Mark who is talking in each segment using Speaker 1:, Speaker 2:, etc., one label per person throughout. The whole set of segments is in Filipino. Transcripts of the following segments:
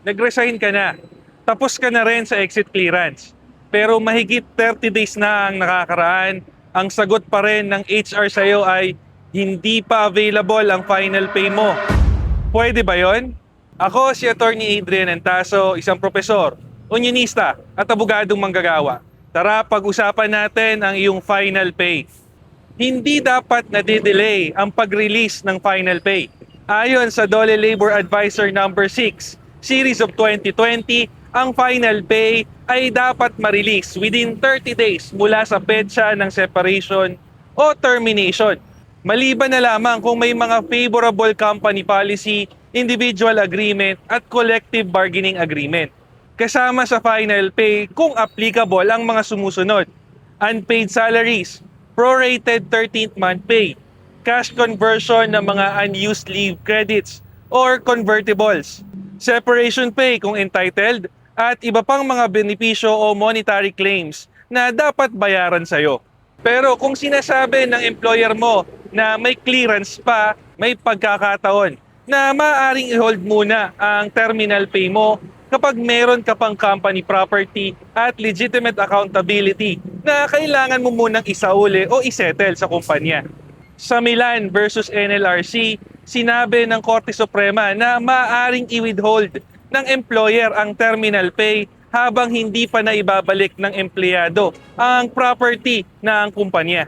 Speaker 1: nag-resign ka na, tapos ka na rin sa exit clearance. Pero mahigit 30 days na ang nakakaraan, ang sagot pa rin ng HR sa'yo ay hindi pa available ang final pay mo. Pwede ba yon? Ako si Attorney Adrian Antaso, isang profesor, unionista at abogadong manggagawa. Tara, pag-usapan natin ang iyong final pay. Hindi dapat nade-delay ang pag-release ng final pay. Ayon sa DOLE Labor Advisor number 6, Series of 2020, ang final pay ay dapat ma-release within 30 days mula sa petsa ng separation o termination. Maliban na lamang kung may mga favorable company policy, individual agreement at collective bargaining agreement. Kasama sa final pay kung applicable ang mga sumusunod: unpaid salaries, prorated 13th month pay, cash conversion ng mga unused leave credits or convertibles, separation pay kung entitled, at iba pang mga benepisyo o monetary claims na dapat bayaran sa'yo. Pero kung sinasabi ng employer mo na may clearance pa, may pagkakataon na maaaring i-hold muna ang terminal pay mo kapag meron ka pang company property at legitimate accountability na kailangan mo munang isauli o isettle sa kumpanya. Sa Milan versus NLRC, sinabi ng Korte Suprema na maaaring i-withhold ng employer ang terminal pay habang hindi pa naibabalik ng empleyado ang property ng kumpanya.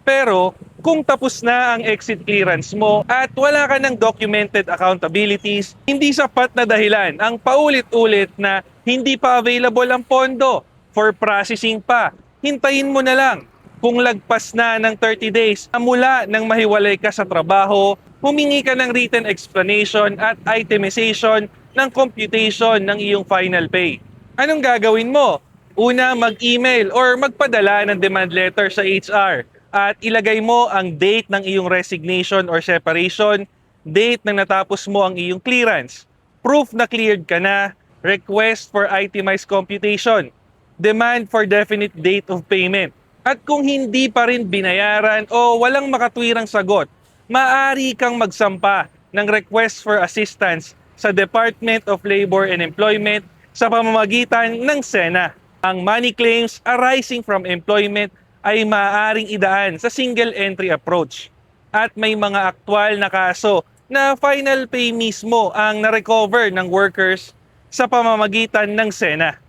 Speaker 1: Pero kung tapos na ang exit clearance mo at wala ka ng documented accountabilities, hindi sapat na dahilan ang paulit-ulit na hindi pa available ang pondo for processing pa. Hintayin mo na lang. Kung lagpas na ng 30 days mula nang mahiwalay ka sa trabaho, humingi ka ng written explanation at itemization ng computation ng iyong final pay. Anong gagawin mo? Una, mag-email or magpadala ng demand letter sa HR at ilagay mo ang date ng iyong resignation or separation, date na natapos mo ang iyong clearance, proof na cleared ka na, request for itemized computation, demand for definite date of payment. At kung hindi pa rin binayaran o walang makatwirang sagot, maaari kang magsampa ng request for assistance sa Department of Labor and Employment sa pamamagitan ng SENA. Ang money claims arising from employment ay maaaring idaan sa single entry approach. At may mga aktwal na kaso na final pay mismo ang na-recover ng workers sa pamamagitan ng SENA.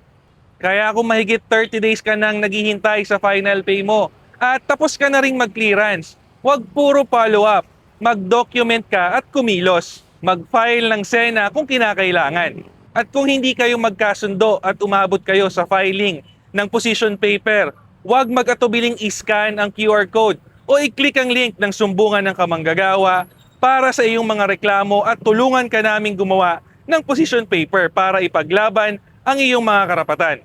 Speaker 1: Kaya kung mahigit 30 days ka nang naghihintay sa final pay mo at tapos ka na ring mag-clearance, huwag puro follow-up. Mag-document ka at kumilos. Mag-file ng SENA kung kinakailangan. At kung hindi kayo magkasundo at umabot kayo sa filing ng position paper, huwag mag-atubiling i-scan ang QR code o i-click ang link ng sumbungan ng kamanggagawa para sa iyong mga reklamo at tulungan ka naming gumawa ng position paper para ipaglaban ang iyong mga karapatan.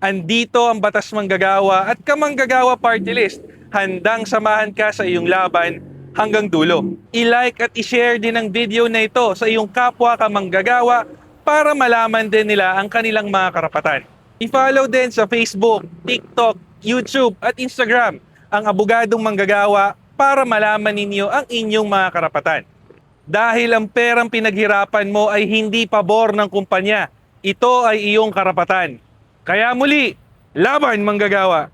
Speaker 1: Andito ang Batas Manggagawa at Kamanggagawa Party List, handang samahan ka sa iyong laban hanggang dulo. I-like at i-share din ang video na ito sa iyong kapwa kamanggagawa para malaman din nila ang kanilang mga karapatan. I-follow din sa Facebook, TikTok, YouTube at Instagram ang Abogadong Manggagawa para malaman ninyo ang inyong mga karapatan. Dahil ang perang pinaghirapan mo ay hindi pabor ng kumpanya, ito ay iyong karapatan. Kaya muli, laban manggagawa!